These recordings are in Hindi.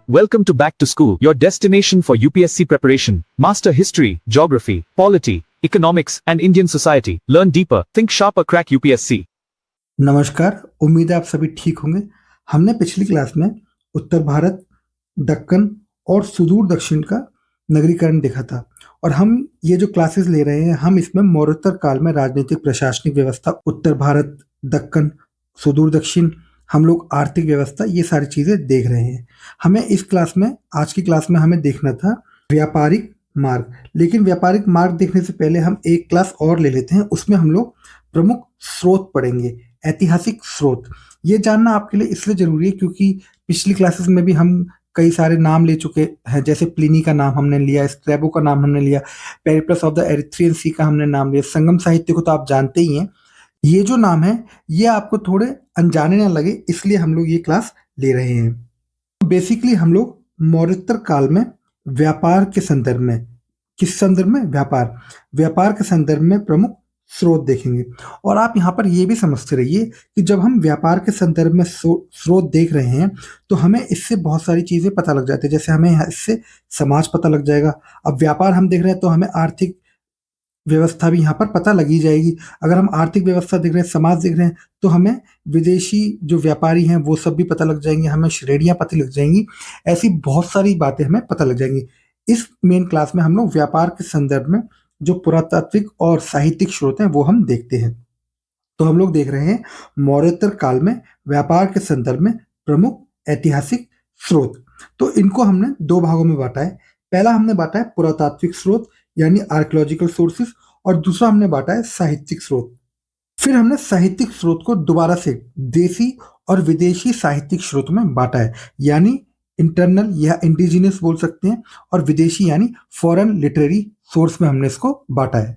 Welcome to Back to School, your destination for UPSC preparation. Master history, geography, polity, economics, and Indian society. Learn deeper, think sharper, crack UPSC. नमस्कार, उम्मीद है आप सभी ठीक होंगे। हमने पिछली क्लास में उत्तर भारत, दक्कन और सुदूर दक्षिण का नगरीकरण देखा था और हम ये जो क्लासेस ले रहे हैं हम इसमें मौर्योत्तर काल में राजनीतिक प्रशासनिक व्यवस्था, उत्तर भारत, दक्कन, सुदूर दक्षिण, हम लोग आर्थिक व्यवस्था, ये सारी चीज़ें देख रहे हैं। हमें इस क्लास में, आज की क्लास में हमें देखना था व्यापारिक मार्ग। लेकिन व्यापारिक मार्ग देखने से पहले हम एक क्लास और ले लेते हैं, उसमें हम लोग प्रमुख स्रोत पढ़ेंगे, ऐतिहासिक स्रोत। ये जानना आपके लिए इसलिए जरूरी है क्योंकि पिछली क्लासेस में भी हम कई सारे नाम ले चुके हैं, जैसे प्लिनी का नाम हमने लिया, स्ट्रैबो का नाम हमने लिया, पेरिप्लस ऑफ द एरिथ्रियन सी का हमने नाम लिया, संगम साहित्य को तो आप जानते ही हैं। ये जो नाम है ये आपको थोड़े अनजाने ना लगे, इसलिए हम लोग ये क्लास ले रहे हैं। बेसिकली हम लोग मौर्योत्तर काल में व्यापार के संदर्भ में, किस संदर्भ में? व्यापार के संदर्भ में प्रमुख स्रोत देखेंगे। और आप यहाँ पर ये भी समझते रहिए कि जब हम व्यापार के संदर्भ में स्रोत देख रहे हैं तो हमें इससे बहुत सारी चीज़ें पता लग जाती है। जैसे हमें इससे समाज पता लग जाएगा। अब व्यापार हम देख रहे हैं तो हमें आर्थिक व्यवस्था भी यहाँ पर पता लगी जाएगी। अगर हम आर्थिक व्यवस्था देख रहे हैं, समाज देख रहे हैं, तो हमें विदेशी जो व्यापारी हैं वो सब भी पता लग जाएंगे, हमें श्रेणियाँ पता लग जाएंगी। ऐसी बहुत सारी बातें हमें पता लग जाएंगी। इस मेन क्लास में हम लोग व्यापार के संदर्भ में जो पुरातात्विक और साहित्यिक स्रोत हैं वो हम देखते हैं। तो हम लोग देख रहे हैं मौर्योत्तर काल में व्यापार के संदर्भ में प्रमुख ऐतिहासिक स्रोत। तो इनको हमने दो भागों में बांटा है। पहला हमने बांटा है पुरातात्विक स्रोत यानी आर्कियोलॉजिकल सोर्सेस, और दूसरा हमने बांटा है साहित्यिक स्रोत। फिर हमने साहित्यिक स्रोत को दोबारा से देसी और विदेशी साहित्यिक स्रोत में बांटा है, यानी इंटरनल या इंडिजिनियस बोल सकते हैं, और विदेशी यानी फॉरेन लिटरेरी सोर्स में हमने इसको बांटा है।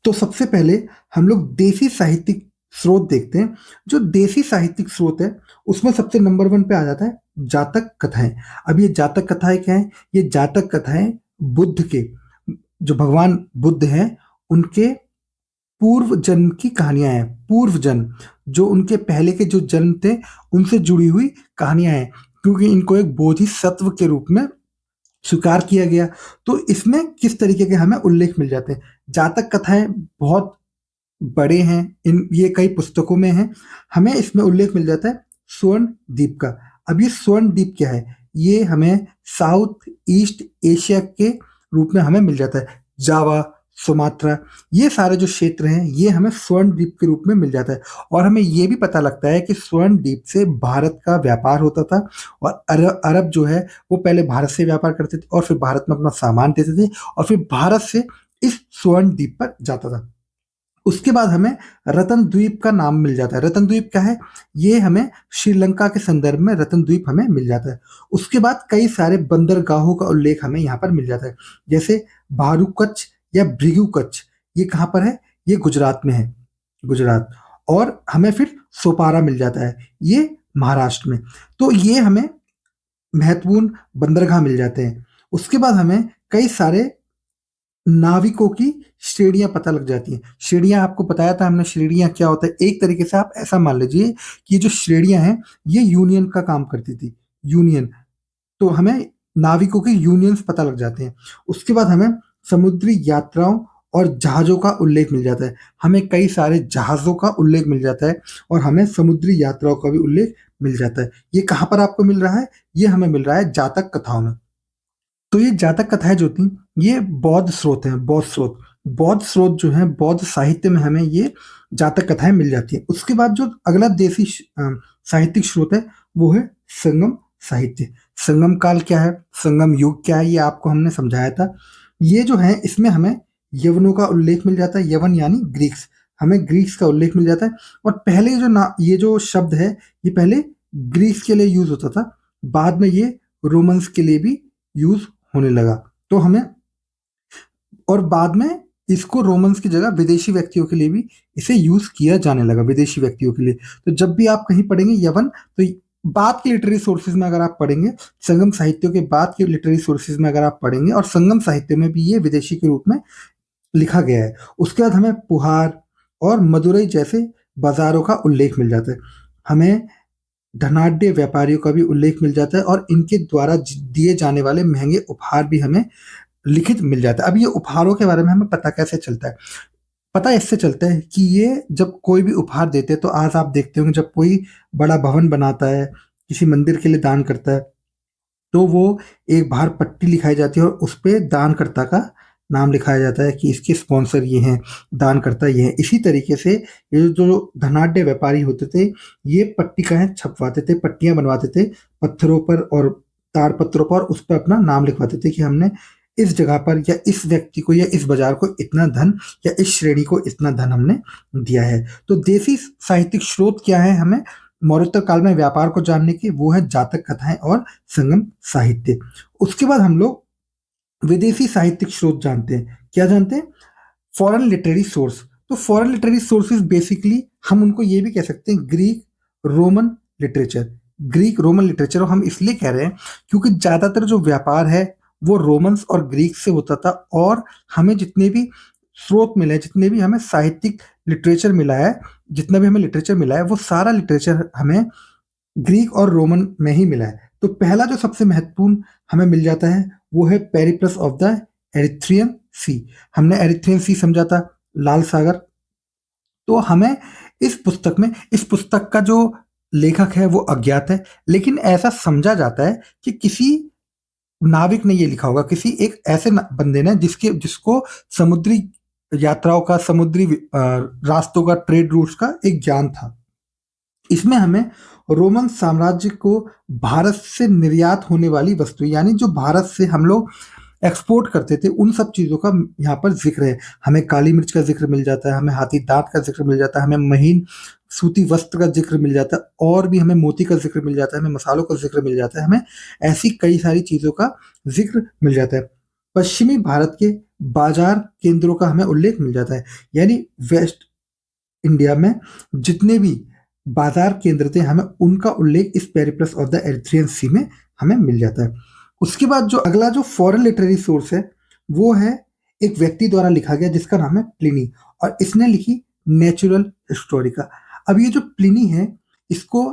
तो सबसे पहले हम लोग देसी साहित्यिक स्रोत देखते हैं। जो देसी साहित्यिक स्रोत है उसमें सबसे नंबर 1 पे आ जाता है जातक कथाएं। अब ये जातक कथाएं क्या है? ये जातक कथाएं बुद्ध के, जो भगवान बुद्ध हैं उनके पूर्व जन्म की कहानियां हैं। पूर्व जन्म, जो उनके पहले के जो जन्म थे उनसे जुड़ी हुई कहानियां हैं, क्योंकि इनको एक बोधिसत्व के रूप में स्वीकार किया गया। तो इसमें किस तरीके के हमें उल्लेख मिल जाते हैं। जातक कथाएं बहुत बड़े हैं, ये कई पुस्तकों में हैं। हमें इसमें उल्लेख मिल जाता है स्वर्ण द्वीप का। अब ये स्वर्ण द्वीप क्या है? ये हमें साउथ ईस्ट एशिया के रूप में हमें मिल जाता है। जावा, सुमात्रा, ये सारे जो क्षेत्र हैं ये हमें स्वर्ण द्वीप के रूप में मिल जाता है। और हमें ये भी पता लगता है कि स्वर्ण द्वीप से भारत का व्यापार होता था, और अरब जो है वो पहले भारत से व्यापार करते थे और फिर भारत में अपना सामान देते थे और फिर भारत से इस स्वर्ण द्वीप पर जाता था। उसके बाद हमें रतन द्वीप का नाम मिल जाता है। रतन द्वीप क्या है? ये हमें श्रीलंका के संदर्भ में रतन द्वीप हमें मिल जाता है। उसके बाद कई सारे बंदरगाहों का उल्लेख हमें यहाँ पर मिल जाता है, जैसे भारूकच्छ या भृगुकच्छ। ये कहाँ पर है? ये गुजरात में है, गुजरात। और हमें फिर सोपारा मिल जाता है, ये महाराष्ट्र में। तो ये हमें महत्वपूर्ण बंदरगाह मिल जाते हैं। उसके बाद हमें कई सारे नाविकों की श्रेणियां पता लग जाती हैं। श्रेणियां आपको बताया था हमने, श्रेणियां क्या होता है। एक तरीके से आप ऐसा मान लीजिए कि ये जो श्रेणियां हैं ये यूनियन का काम करती थी, यूनियन। तो हमें नाविकों के यूनियंस पता लग जाते हैं। उसके बाद हमें समुद्री यात्राओं और जहाजों का उल्लेख मिल जाता है। हमें कई सारे जहाजों का उल्लेख मिल जाता है और हमें समुद्री यात्राओं का भी उल्लेख मिल जाता है। ये कहाँ पर आपको मिल रहा है? ये हमें मिल रहा है जातक कथाओं में। तो ये जातक कथाएं जो थी ये बौद्ध स्रोत हैं, बौद्ध स्रोत जो हैं, बौद्ध साहित्य में हमें ये जातक कथाएं मिल जाती हैं। उसके बाद जो अगला देसी साहित्यिक स्रोत है वो है संगम साहित्य। संगम काल क्या है, संगम युग क्या है, ये आपको हमने समझाया था। ये जो है इसमें हमें यवनों का उल्लेख मिल जाता है। यवन यानी ग्रीक्स, हमें ग्रीक्स का उल्लेख मिल जाता है। और पहले ये जो शब्द है ये पहले ग्रीक्स के लिए यूज होता था, बाद में ये रोमन्स के लिए भी यूज होने लगा। तो हमें, और बाद में इसको रोमन्स की जगह विदेशी व्यक्तियों के लिए भी इसे यूज किया जाने लगा, विदेशी व्यक्तियों के लिए। तो जब भी आप कहीं पढ़ेंगे यवन, तो बाद के लिटरेरी सोर्सेज में अगर आप पढ़ेंगे, संगम साहित्यों के बाद के लिटरेरी सोर्सेज में अगर आप पढ़ेंगे, और संगम साहित्य में भी ये विदेशी के रूप में लिखा गया है। उसके बाद हमें पुहार और मदुरई जैसे बाजारों का उल्लेख मिल जाता है। हमें धनाढ्य व्यापारियों का भी उल्लेख मिल जाता है और इनके द्वारा दिए जाने वाले महंगे उपहार भी हमें लिखित मिल जाता है। अब ये उपहारों के बारे में हमें पता कैसे चलता है? पता इससे चलता है कि ये जब कोई भी उपहार देते हैं, तो आज आप देखते होंगे जब कोई बड़ा भवन बनाता है, किसी मंदिर के लिए दान करता है, तो वो एक बाहर पट्टी लिखाई जाती है और उस पे दानकर्ता का नाम लिखाया जाता है कि इसके स्पॉन्सर ये हैं, दानकर्ता ये हैं। इसी तरीके से ये जो धनाढ्य व्यापारी होते थे, ये पट्टिकाएँ छपवाते थे, पट्टियाँ बनवाते थे पत्थरों पर और ताड़पत्रों पर, उस पे अपना नाम लिखवाते थे कि हमने इस जगह पर या इस व्यक्ति को या इस बाज़ार को इतना धन या इस श्रेणी को इतना धन हमने दिया है। तो देसी साहित्यिक स्रोत क्या है हमें मौर्योत्तर काल में व्यापार को जानने की? वो है जातक कथाएँ और संगम साहित्य। उसके बाद हम लोग विदेशी साहित्यिक स्रोत जानते हैं। क्या जानते हैं? Foreign literary source. तो फॉरेन लिटरेरी सोर्सेज बेसिकली हम उनको ये भी कह सकते हैं Greek Roman literature. Greek Roman literature और हम इसलिए कह रहे हैं क्योंकि ज़्यादातर जो व्यापार है वो रोमन्स और ग्रीक से होता था, और हमें जितने भी स्रोत मिले हैं, जितने भी हमें साहित्यिक लिटरेचर मिला है, जितना भी हमें लिटरेचर मिला है, वो सारा लिटरेचर हमें ग्रीक और रोमन में ही मिला है। तो पहला जो सबसे महत्वपूर्ण हमें मिल जाता है वो है पेरिप्लस ऑफ द एरिथ्रियन सी। हमने एरिथ्रियन सी समझा था, लाल सागर। तो हमें इस पुस्तक का जो लेखक है वो अज्ञात है, लेकिन ऐसा समझा जाता है कि किसी नाविक ने ये लिखा होगा, किसी एक ऐसे बंदे ने जिसको समुद्री यात्राओं का, समुद्री रास्तों का, ट्रेड रूट्स का एक ज्ञान था। इसमें हमें रोमन साम्राज्य को भारत से निर्यात होने वाली वस्तु, यानी जो भारत से हम लोग एक्सपोर्ट करते थे, उन सब चीज़ों का यहाँ पर जिक्र है। हमें काली मिर्च का जिक्र मिल जाता है, हमें हाथी दांत का जिक्र मिल जाता है, हमें महीन सूती वस्त्र का जिक्र मिल जाता है, और भी हमें मोती का जिक्र मिल जाता है, हमें मसालों का जिक्र मिल जाता है, हमें ऐसी कई सारी चीज़ों का जिक्र मिल जाता है। पश्चिमी भारत के बाजार केंद्रों का हमें उल्लेख मिल जाता है, यानी वेस्ट इंडिया में जितने भी बाजार केंद्र थे, हमें उनका उल्लेख इस पेरिप्लस ऑफ द एरिथ्रियन सी में हमें मिल जाता है। उसके बाद जो अगला जो फॉरेन लिटरेरी सोर्स है वो है एक व्यक्ति द्वारा लिखा गया जिसका नाम है प्लिनी, और इसने लिखी नेचुरल हिस्टोरिका। अब ये जो प्लिनी है इसको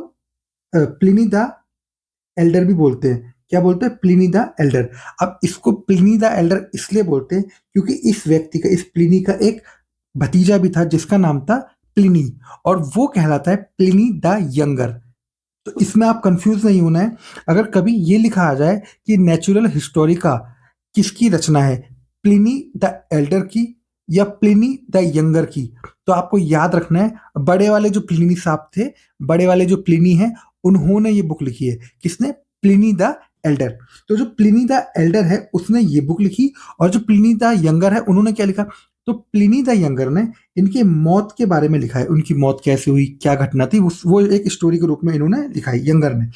प्लिनी द एल्डर भी बोलते हैं। क्या बोलते हैं? Pliny the Elder. अब इसको प्लिनी द एल्डर इसलिए बोलते हैं क्योंकि इस व्यक्ति का, इस प्लिनी का एक भतीजा भी था जिसका नाम था प्लिनी, और वो कहलाता है प्लिनी द यंगर। तो इसमें आप कंफ्यूज नहीं होना है। अगर कभी ये लिखा आ जाए कि नेचुरल हिस्टोरिका किसकी रचना है, प्लिनी द एल्डर की या प्लिनी द यंगर की, तो आपको याद रखना है बड़े वाले जो प्लिनी साहब थे, बड़े वाले जो प्लिनी हैं, उन्होंने ये बुक लिखी है। किसने? Pliny the Elder. तो जो प्लिनी द एल्डर है उसने ये बुक लिखी, और जो प्लिनी द यंगर है उन्होंने क्या लिखा? तो प्लिनी द यंगर ने इनके मौत के बारे में लिखा है, उनकी मौत कैसे हुई, क्या घटना थी, वो एक स्टोरी के रूप में इन्होंने लिखा है, यंगर ने।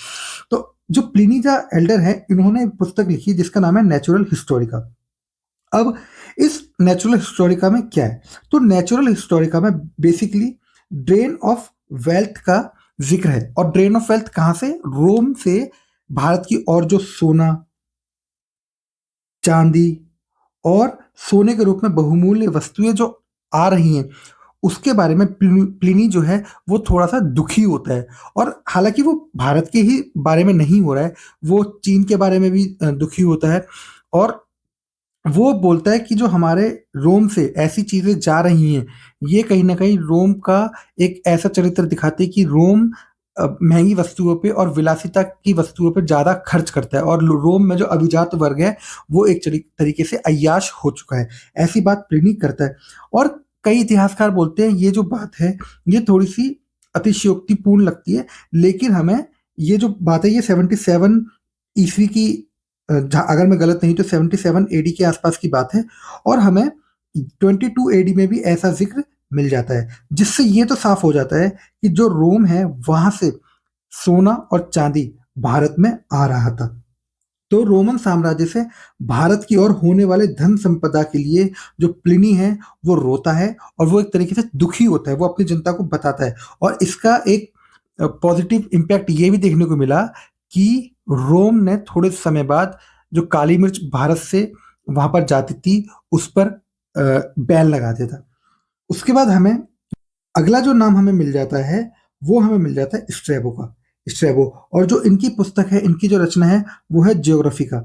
तो जो प्लिनी द एल्डर है, इन्होंने एक पुस्तक लिखी जिसका नाम है नेचुरल हिस्टोरिका। अब इस नेचुरल हिस्टोरिका में क्या है? तो नेचुरल हिस्टोरिका में बेसिकली ड्रेन ऑफ वेल्थ का जिक्र है। और ड्रेन ऑफ वेल्थ कहाँ से? रोम से भारत की और जो सोना, चांदी और सोने के रूप में बहुमूल्य वस्तुएं जो आ रही हैं, उसके बारे में प्लिनी जो है वो थोड़ा सा दुखी होता है। और हालांकि वो भारत के ही बारे में नहीं हो रहा है, वो चीन के बारे में भी दुखी होता है, और वो बोलता है कि जो हमारे रोम से ऐसी चीज़ें जा रही हैं, ये कहीं न कहीं रोम का एक ऐसा चरित्र दिखाती है कि रोम महँगी वस्तुओं पे और विलासिता की वस्तुओं पे ज़्यादा खर्च करता है, और रोम में जो अभिजात वर्ग है, वो एक तरीके से अय्याश हो चुका है। ऐसी बात प्लिनी करता है, और कई इतिहासकार बोलते हैं ये जो बात है, ये थोड़ी-सी अतिशयोक्तिपूर्ण लगती है, लेकिन हमें ये जो बात है ये 77 ईस्वी की, अगर मैं गलत नहीं तो 77 एडी के आसपास की बात है, और हमें 22 एडी में भी ऐसा जिक्र मिल जाता है, जिससे ये तो साफ हो जाता है कि जो रोम है वहां से सोना और चांदी भारत में आ रहा था। तो रोमन साम्राज्य से भारत की ओर होने वाले धन संपदा के लिए जो प्लिनी है वो रोता है, और वो एक तरीके से दुखी होता है, वो अपनी जनता को बताता है। और इसका एक पॉजिटिव इम्पैक्ट ये भी देखने को मिला कि रोम ने थोड़े समय बाद जो काली मिर्च भारत से वहां पर जाती थी उस पर बैन लगा दिया था। उसके बाद हमें अगला जो नाम हमें मिल जाता है वो हमें मिल जाता है स्ट्रैबो का। स्ट्रैबो। और जो इनकी पुस्तक है, इनकी जो रचना है वो है ज्योग्राफिका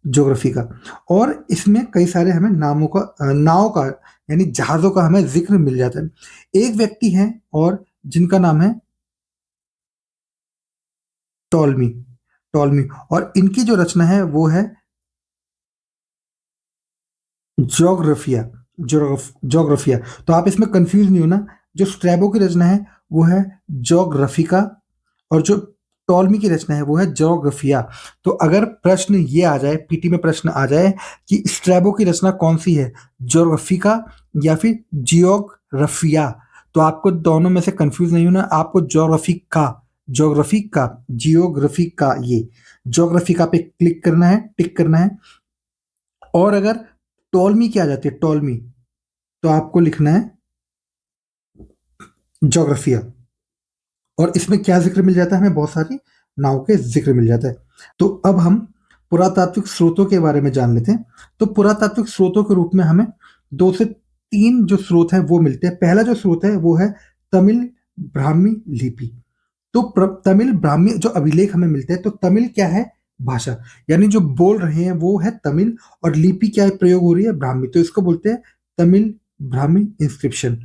ज्योग्राफिका। और इसमें कई सारे हमें नावों का यानी जहाजों का हमें जिक्र मिल जाता है। एक व्यक्ति है और जिनका नाम है टॉलमी टॉलमी। और इनकी जो रचना है वो है जोग्राफिया जोग्राफिया। तो आप इसमें कंफ्यूज नहीं होना, जो स्ट्रैबो की रचना है वो है जोग्राफिका, और जो टॉलमी की रचना है वो है जोग्राफिया। तो अगर प्रश्न ये आ जाए, पीटी में प्रश्न आ जाए कि स्ट्रैबो की रचना कौन सी है, जोग्राफिका या फिर जियोग्राफिया, तो आपको दोनों में से कंफ्यूज नहीं होना, आपको जियोग्राफिका ये जोग्राफिका पे क्लिक करना है, टिक करना है। और अगर टॉलमी की आ जाती है, टॉलमी, तो आपको लिखना है जोग्राफिया। और इसमें क्या जिक्र मिल जाता है, हमें बहुत सारी नाव के जिक्र मिल जाता है। तो अब हम पुरातात्विक स्रोतों के बारे में जान लेते हैं। तो पुरातात्विक स्रोतों के रूप में हमें 2 से 3 जो स्रोत हैं वो मिलते हैं। पहला जो स्रोत है वो है तमिल ब्राह्मी लिपि। तो तमिल ब्राह्मी जो अभिलेख हमें मिलते हैं, तो तमिल क्या है, भाषा, यानी जो बोल रहे हैं वो है तमिल, और लिपि क्या है, प्रयोग हो रही है ब्राह्मी, तो इसको बोलते हैं तमिल ब्राह्मी इंस्क्रिप्शन।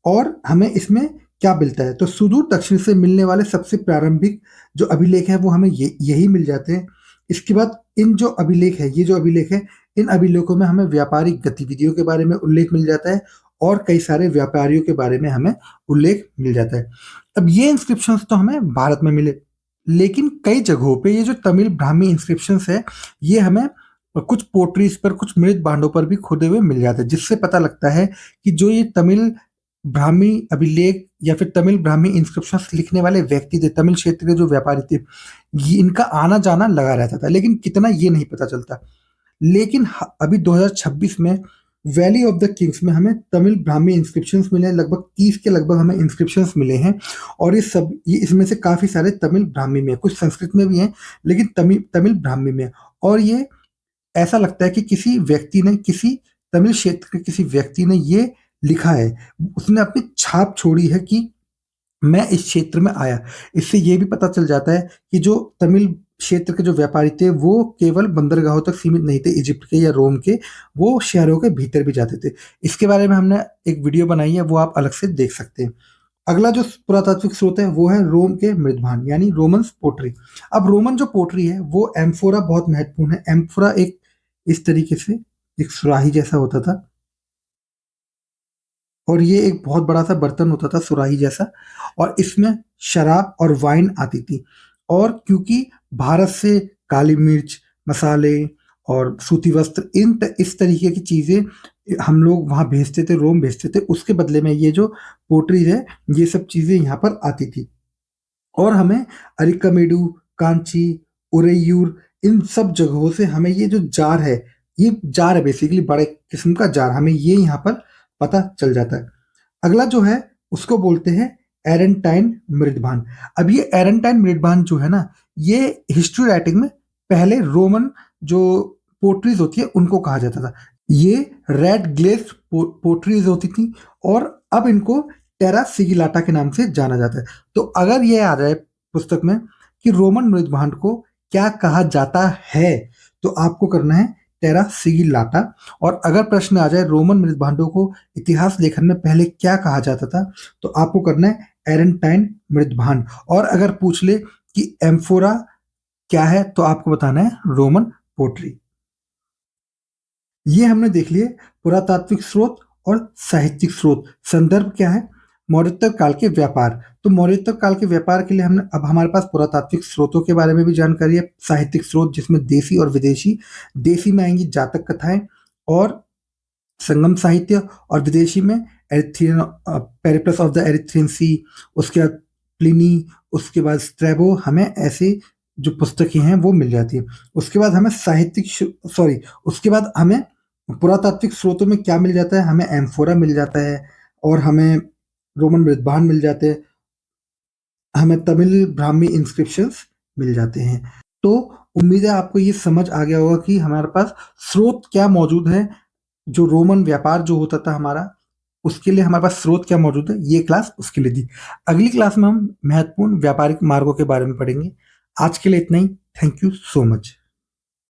और हमें इसमें क्या मिलता है, तो सुदूर दक्षिण से मिलने वाले सबसे प्रारंभिक जो अभिलेख है वो हमें यही मिल जाते हैं। इसके बाद इन जो अभिलेख है, ये जो अभिलेख है, इन अभिलेखों में हमें व्यापारिक गतिविधियों के बारे में उल्लेख मिल जाता है, और कई सारे व्यापारियों के बारे में हमें उल्लेख मिल जाता है। अब ये इंस्क्रिप्शंस तो हमें भारत में मिले, लेकिन कई जगहों पे ये जो तमिल ब्राह्मी इंस्क्रिप्शंस है, ये हमें कुछ पोट्रीज पर, कुछ मृत भांडों पर भी खुदे हुए मिल जाते हैं, जिससे पता लगता है कि जो ये तमिल ब्राह्मी अभिलेख या फिर तमिल ब्राह्मी इंस्क्रिप्शंस लिखने वाले व्यक्ति थे, तमिल क्षेत्र के जो व्यापारी थे, ये इनका आना जाना लगा रहता था, लेकिन कितना ये नहीं पता चलता। लेकिन अभी 2026 में वैली ऑफ द किंग्स में हमें तमिल ब्राह्मी इंस्क्रिप्शंस मिले हैं, लगभग 30 के लगभग हमें इंस्क्रिप्शंस मिले हैं। और ये इसमें से काफी सारे तमिल ब्राह्मी में, कुछ संस्कृत में भी हैं, लेकिन तमिल तमिल ब्राह्मी में। और ये ऐसा लगता है कि किसी व्यक्ति ने, किसी तमिल क्षेत्र के किसी व्यक्ति ने ये लिखा है, उसने अपनी छाप छोड़ी है कि मैं इस क्षेत्र में आया। इससे ये भी पता चल जाता है कि जो तमिल क्षेत्र के जो व्यापारी थे वो केवल बंदरगाहों तक सीमित नहीं थे, इजिप्ट के या रोम के, वो शहरों के भीतर भी जाते थे। इसके बारे में हमने एक वीडियो बनाई है, वो आप अलग से देख सकते हैं। अगला जो पुरातात्विक स्रोत है वो है रोम के मृदभान, यानी रोमन्स पोट्री। अब रोमन जो पोट्री है वो एम्फोरा बहुत महत्वपूर्ण है। एम्फोरा एक इस तरीके से एक सुराही जैसा होता था, और ये एक बहुत बड़ा सा बर्तन होता था सुराही जैसा, और इसमें शराब और वाइन आती थी। और क्योंकि भारत से काली मिर्च, मसाले और सूती वस्त्र, इस तरीके की चीज़ें हम लोग वहाँ भेजते थे, रोम भेजते थे, उसके बदले में ये जो पोट्रीज है, ये सब चीज़ें यहाँ पर आती थी। और हमें अरिकमेडु, कांची, उरेयूर, इन सब जगहों से हमें ये जो जार है, ये जार है बेसिकली बड़े किस्म का जार, हमें ये यहाँ पर पता चल जाता है। अगला जो है उसको बोलते हैं एरेंटाइन मृदभान। अब ये एरेंटाइन मृदभान जो है ना, ये हिस्ट्री राइटिंग में पहले रोमन जो पोट्रीज होती है उनको कहा जाता था। ये रेड ग्लेज्ड पोट्रीज होती थी, और अब इनको टेरा सिगिलाटा के नाम से जाना जाता है। तो अगर ये आ जाए पुस्तक में कि रोमन मृदभांड को क्या कहा जाता है, तो आपको करना है टेरा सिगिलाटा। और अगर प्रश्न आ जाए रोमन मृदभांडों को इतिहास लेखन में पहले क्या कहा जाता था, तो आपको करना है एरेंटाइन मृदभांड। और अगर पूछ ले कि एम्फोरा क्या है, तो आपको बताना है रोमन पोट्री। ये हमने देख लिए पुरातात्विक स्रोत और साहित्यिक स्रोत। संदर्भ क्या है, मौर्योत्तर काल के व्यापार। तो मौर्योत्तर काल के व्यापार के लिए हमने, अब हमारे पास पुरातात्विक स्रोतों के बारे में भी जानकारी है, साहित्यिक स्रोत जिसमें देसी और विदेशी। देसी में आएंगी जातक कथाएं और संगम साहित्य, और विदेशी में Erythraean, Periplus of the Erythraean Sea, उसके बाद प्लिनी, उसके बाद स्ट्रैबो, हमें ऐसे जो पुस्तकें हैं वो मिल जाती है। उसके बाद हमें उसके बाद हमें पुरातात्विक स्रोतों में क्या मिल जाता है, हमें एम्फोरा मिल जाता है, और हमें रोमन मृदभांड मिल जाते हैं, हमें तमिल ब्राह्मी इंस्क्रिप्शंस मिल जाते हैं। तो उम्मीद है आपको ये समझ आ गया होगा कि हमारे पास स्रोत क्या मौजूद है। जो रोमन व्यापार जो होता था हमारा, उसके लिए हमारे पास स्रोत क्या मौजूद है, ये क्लास उसके लिए दी। अगली क्लास में हम महत्वपूर्ण व्यापारिक मार्गों के बारे में पढ़ेंगे। आज के लिए इतना ही। Thank you so much.